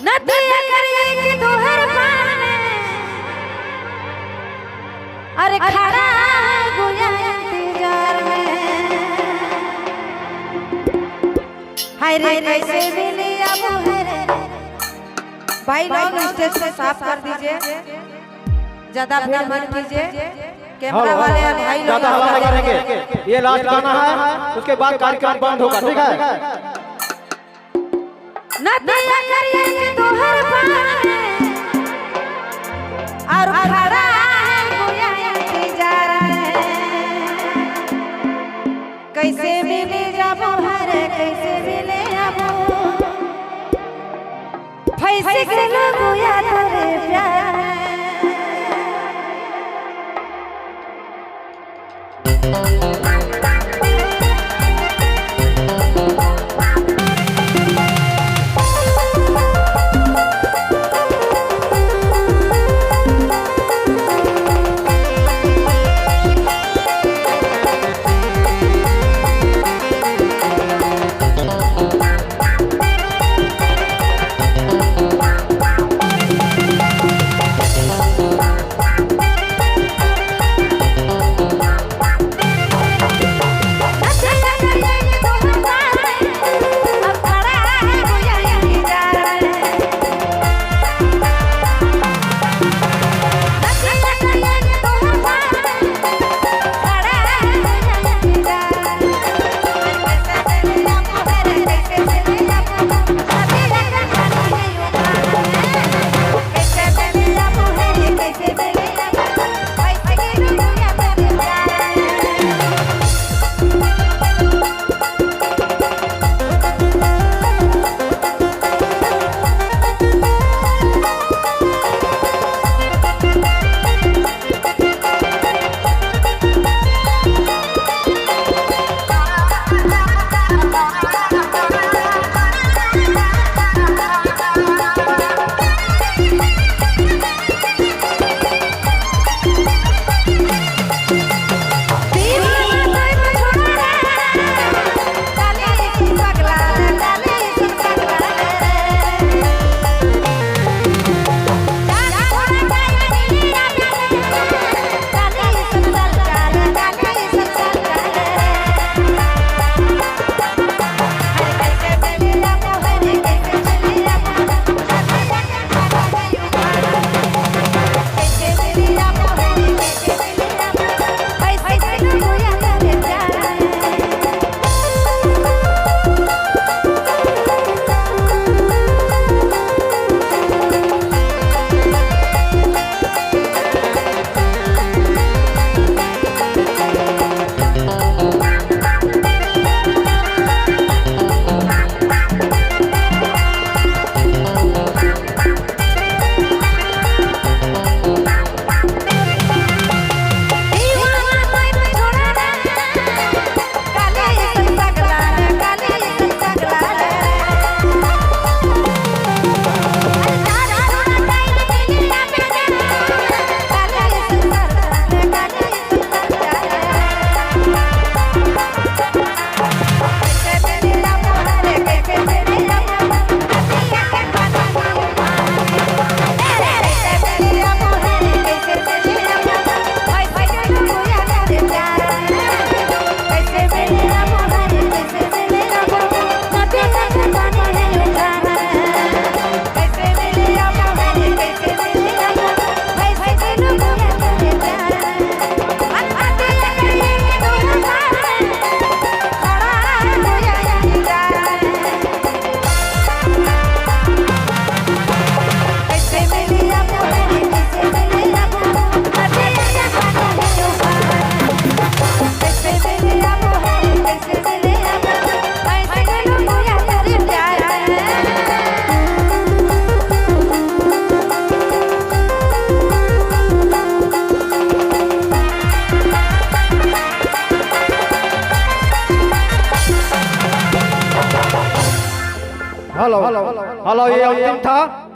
नदिया करिए कि तोहर पाने अरे खड़ा गुया इंतजार में हाय रे कैसे मिली अब है भाई लोग स्टेज से साफ कर दीजिए ज्यादा भीड़ मत कीजिए कैमरा वाले भाई लोग ज्यादा हवा नहीं करेंगे। ये लास्ट गाना है, उसके बाद कार्यक्रम बंद होगा, ठीक है। नदिया करिए कि तोहर पाने और खड़ा गुया इंतजार में कैसे मिली जब हर कैसे मिले अब फैसे के गुया तेरे प्यार हेलो हेलो, ये अंतिम था।